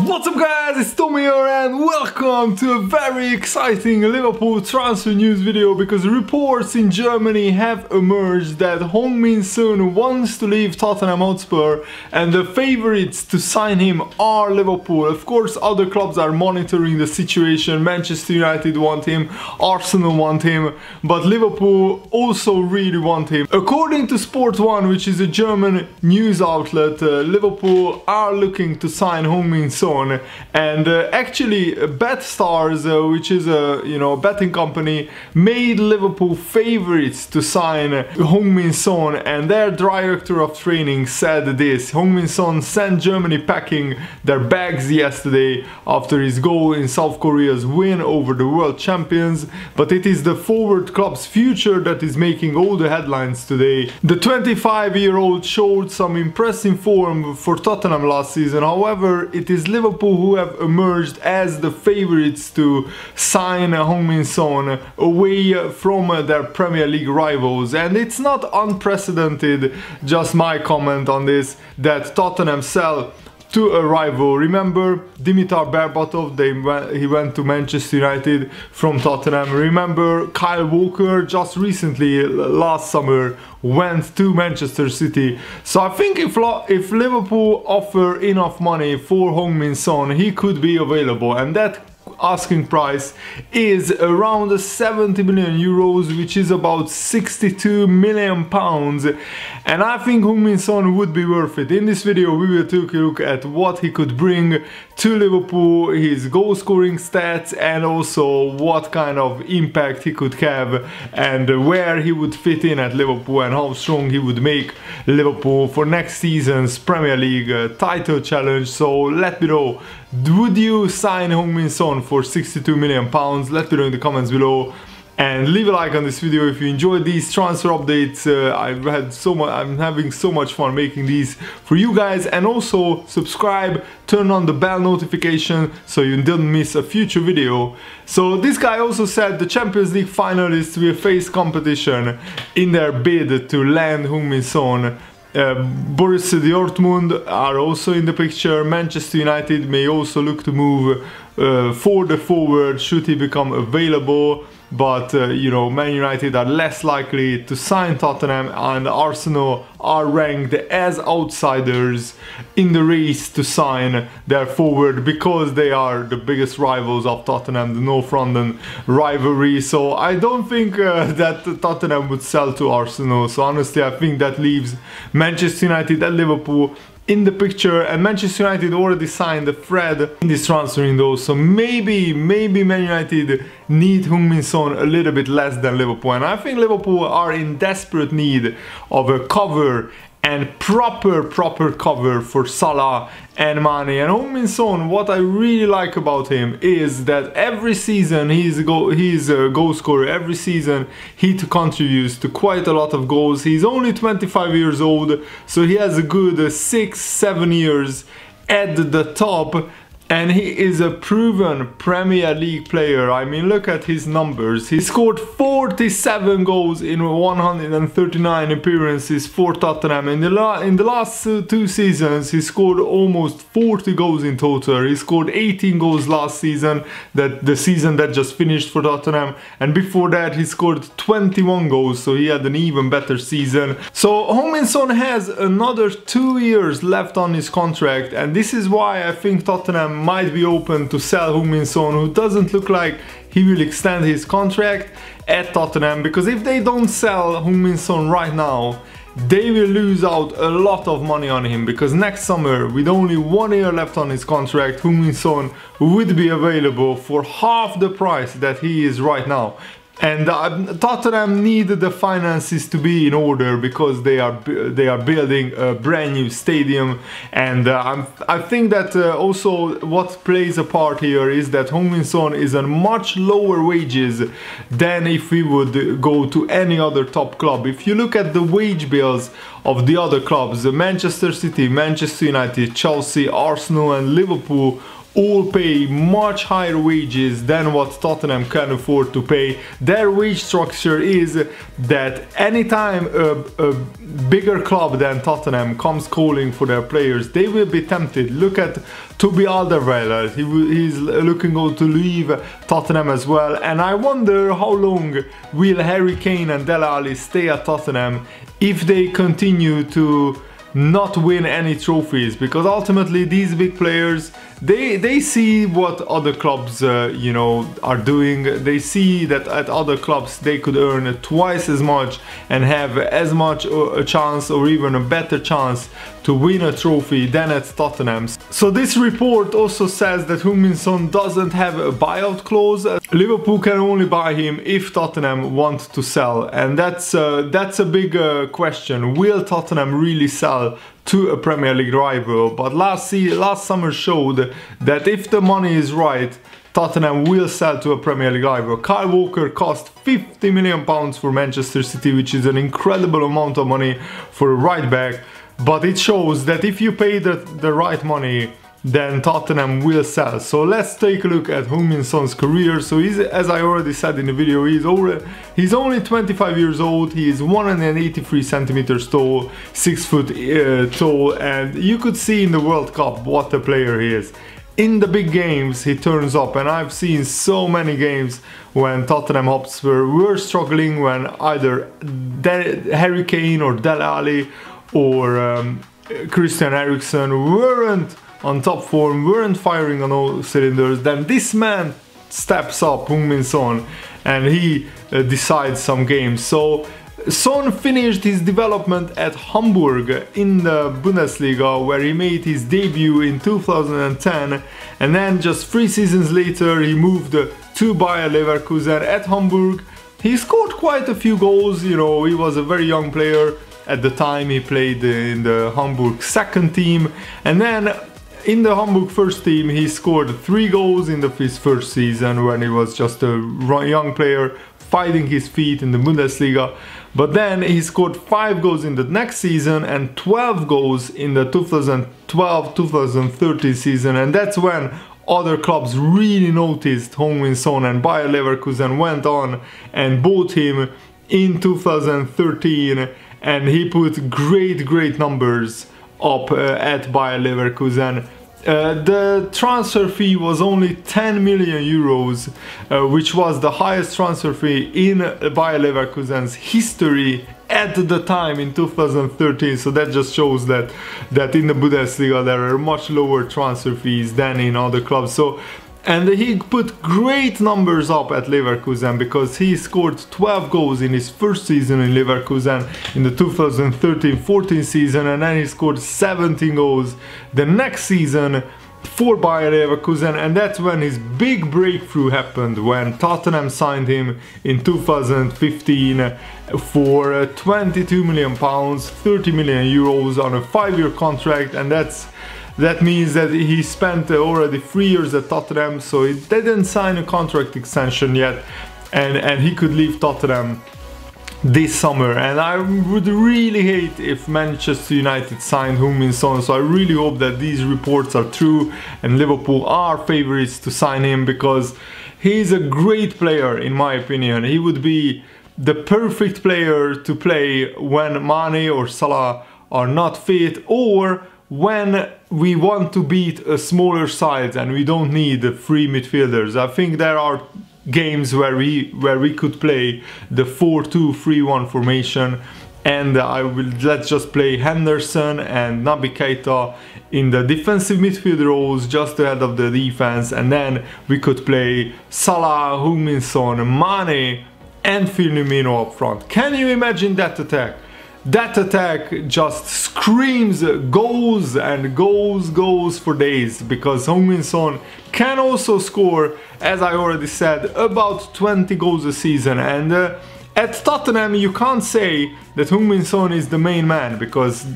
What's up guys, it's Tommy here and welcome to a very exciting Liverpool transfer news video, because reports in Germany have emerged that Heung wants to leave Tottenham Hotspur and the favourites to sign him are Liverpool. Of course other clubs are monitoring the situation. Manchester United want him, Arsenal want him, but Liverpool also really want him. According to Sport 1, which is a German news outlet, Liverpool are looking to sign Heung, and actually BetStars, which is a betting company, made Liverpool favorites to sign Heung, and their director of training said this: Heung sent Germany packing their bags yesterday after his goal in South Korea's win over the world champions, but it is the forward club's future that is making all the headlines today. The 25-year-old showed some impressive form for Tottenham last season. However, it is Liverpool who have emerged as the favorites to sign Heung away from their Premier League rivals, and it's not unprecedented, just my comment on this, that Tottenham sell to a rival. Remember Dimitar Berbatov, he went to Manchester United from Tottenham. Remember Kyle Walker just recently, last summer, went to Manchester City. So I think if Liverpool offer enough money for Heung, he could be available, and that asking price is around 70 million euros, which is about 62 million pounds, and I think Heung would be worth it. In this video we will take a look at what he could bring to Liverpool, his goal scoring stats, and also what kind of impact he could have and where he would fit in at Liverpool and how strong he would make Liverpool for next season's Premier League title challenge. So let me know, would you sign Heung for 62 million pounds? Let me know in the comments below, and leave a like on this video if you enjoyed these transfer updates. I'm having so much fun making these for you guys, and also subscribe, turn on the bell notification so you don't miss a future video. So this guy also said the Champions League finalists will face competition in their bid to land Heung. Borussia Dortmund are also in the picture. Manchester United may also look to move for the forward should he become available, but Man United are less likely to sign Tottenham, and Arsenal are ranked as outsiders in the race to sign their forward because they are the biggest rivals of Tottenham, the North London rivalry. So I don't think that Tottenham would sell to Arsenal. So honestly I think that leaves Manchester United and Liverpool in the picture, and Manchester United already signed Fred in this transfer window, so maybe Man United need Heung a little bit less than Liverpool, and I think Liverpool are in desperate need of a cover, and proper cover for Salah and Mane. And Heung, what I really like about him is that every season he's a goal scorer. Every season he contributes to quite a lot of goals. He's only 25 years old, so he has a good 6-7 years at the top, and he is a proven Premier League player. I mean, look at his numbers. He scored 47 goals in 139 appearances for Tottenham. In the last two seasons, he scored almost 40 goals in total. He scored 18 goals last season, the season that just finished for Tottenham, and before that he scored 21 goals, so he had an even better season. So Heung has another 2 years left on his contract, and this is why I think Tottenham might be open to sell Heung, who doesn't look like he will extend his contract at Tottenham, because if they don't sell Heung right now, they will lose out a lot of money on him, because next summer, with only 1 year left on his contract, Heung would be available for half the price that he is right now. And Tottenham need the finances to be in order, because they are building a brand new stadium, and I think that also what plays a part here is that Heung is on much lower wages than if we would go to any other top club. If you look at the wage bills of the other clubs, Manchester City, Manchester United, Chelsea, Arsenal and Liverpool, all pay much higher wages than what Tottenham can afford to pay. Their wage structure is that anytime a bigger club than Tottenham comes calling for their players, they will be tempted. Look at Toby Alderweireld, he's looking to leave Tottenham as well, and I wonder how long will Harry Kane and Dele Alli stay at Tottenham if they continue to not win any trophies, because ultimately these big players, they see what other clubs you know, are doing. They see that at other clubs they could earn twice as much and have as much a chance or even a better chance to win a trophy than at Tottenham. So this report also says that Heung-min Son doesn't have a buyout clause. Liverpool can only buy him if Tottenham want to sell, and that's a big question. Will Tottenham really sell to a Premier League rival? But last summer showed that if the money is right, Tottenham will sell to a Premier League rival. Kyle Walker cost £50 million for Manchester City, which is an incredible amount of money for a right back. But it shows that if you pay the right money, then Tottenham will sell. So let's take a look at Heung-min Son's career. So he's, as I already said in the video, he's only 25 years old. He is 183 centimeters tall, 6 foot tall, and you could see in the World Cup what a player he is. In the big games he turns up, and I've seen so many games when Tottenham Hotspur were struggling, when either Harry Kane or Dele Alli or Christian Eriksen weren't on top form, weren't firing on all cylinders, then this man steps up, Heung-min Son, and he decides some games. So Son finished his development at Hamburg in the Bundesliga, where he made his debut in 2010, and then just 3 seasons later he moved to Bayer Leverkusen. At Hamburg he scored quite a few goals. You know, he was a very young player at the time. He played in the Hamburg second team, and then in the Hamburg first team he scored 3 goals in his first season when he was just a young player finding his feet in the Bundesliga. But then he scored 5 goals in the next season and 12 goals in the 2012-2013 season, and that's when other clubs really noticed Heung-min Son, and Bayer Leverkusen went on and bought him in 2013, and he put great numbers up at Bayer Leverkusen. The transfer fee was only 10 million euros, which was the highest transfer fee in Bayer Leverkusen's history at the time in 2013. So that just shows that in the Bundesliga there are much lower transfer fees than in other clubs. So, and he put great numbers up at Leverkusen, because he scored 12 goals in his first season in Leverkusen in the 2013-14 season, and then he scored 17 goals the next season for Bayer Leverkusen, and that's when his big breakthrough happened, when Tottenham signed him in 2015 for 22 million pounds, 30 million euros on a 5-year contract, and that means that he spent already 3 years at Tottenham, so he didn't sign a contract extension yet, and he could leave Tottenham this summer. And I would really hate if Manchester United signed Heung-min Son, so I really hope that these reports are true and Liverpool are favourites to sign him, because he's a great player in my opinion. He would be the perfect player to play when Mane or Salah are not fit, or when we want to beat a smaller side and we don't need 3 midfielders. I think there are games where we could play the 4-2-3-1 formation, and let's just play Henderson and Naby Keita in the defensive midfield roles just ahead of the defense, and then we could play Salah, Heung-min Son, Mane and Firmino up front. Can you imagine that attack? That attack just screams goals and goals for days, because Heung-min Son can also score, as I already said, about 20 goals a season. And at Tottenham you can't say that Heung-min Son is the main man, because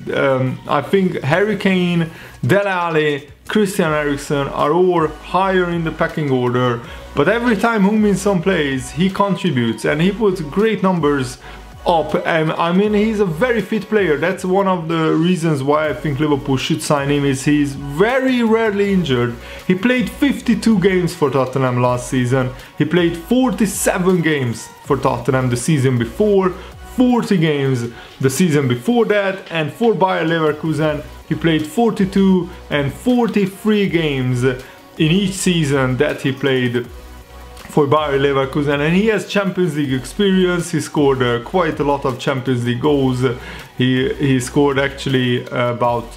I think Harry Kane, Dele Alli, Christian Eriksen are all higher in the pecking order, but every time Heung-min Son plays he contributes, and he puts great numbers up, and I mean, he's a very fit player. That's one of the reasons why I think Liverpool should sign him, is he's very rarely injured. He played 52 games for Tottenham last season. He played 47 games for Tottenham the season before, 40 games the season before that, and for Bayer Leverkusen he played 42 and 43 games in each season that he played for Bayer Leverkusen, and he has Champions League experience. He scored quite a lot of Champions League goals. He scored actually about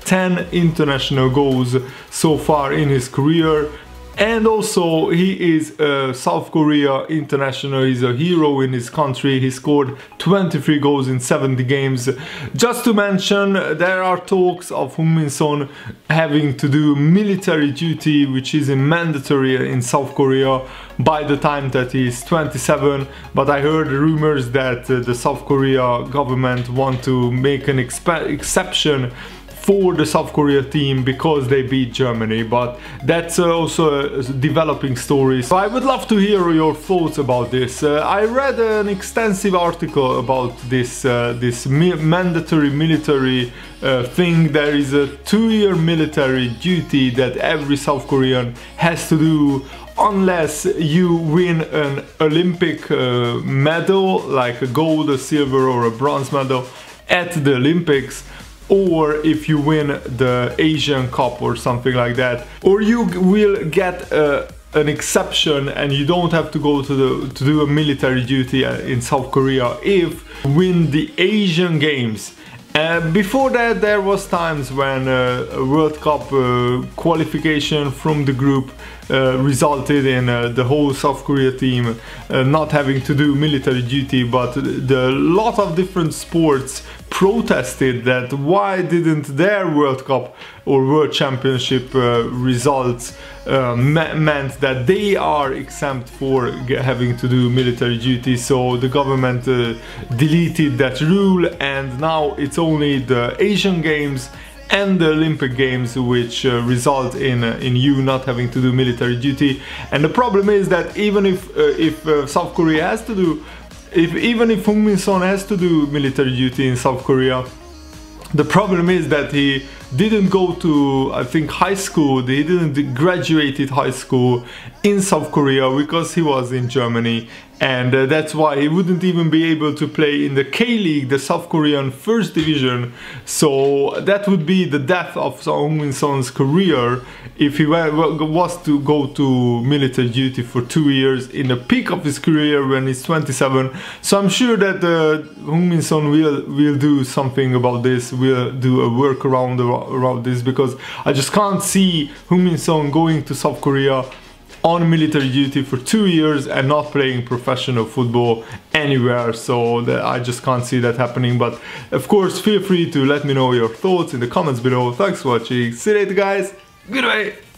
10 international goals so far in his career. And also he is a South Korea international. He's a hero in his country. He scored 23 goals in 70 games. Just to mention, there are talks of Heung Son having to do military duty, which is mandatory in South Korea by the time that he's 27. But I heard rumors that the South Korea government want to make an exception for the South Korea team because they beat Germany, but that's also a developing story. So I would love to hear your thoughts about this. I read an extensive article about this mandatory military thing. There is a 2-year military duty that every South Korean has to do unless you win an Olympic medal, like a gold, a silver or a bronze medal at the Olympics, or if you win the Asian Cup or something like that, or you will get an exception and you don't have to go to do a military duty in South Korea if you win the Asian Games. Before that, there was times when a World Cup qualification from the group resulted in the whole South Korea team not having to do military duty, but a lot of different sports protested that why didn't their World Cup or World Championship results meant that they are exempt for having to do military duty. So the government deleted that rule, and now it's only the Asian Games and the Olympic Games which result in you not having to do military duty. And the problem is that even if South Korea has to do, even if Heung Son has to do military duty in South Korea, the problem is that he didn't go to, I think, high school. He didn't graduate high school in South Korea because he was in Germany, and that's why he wouldn't even be able to play in the K-League, the South Korean first division. So that would be the death of Heung Son's career if he was to go to military duty for 2 years in the peak of his career when he's 27. So I'm sure that Heung Son will do something about this, will do a workaround around this, because I just can't see Heung Son going to South Korea on military duty for 2 years and not playing professional football anywhere. So I just can't see that happening. But of course, feel free to let me know your thoughts in the comments below. Thanks for watching. See you later, guys. Goodbye.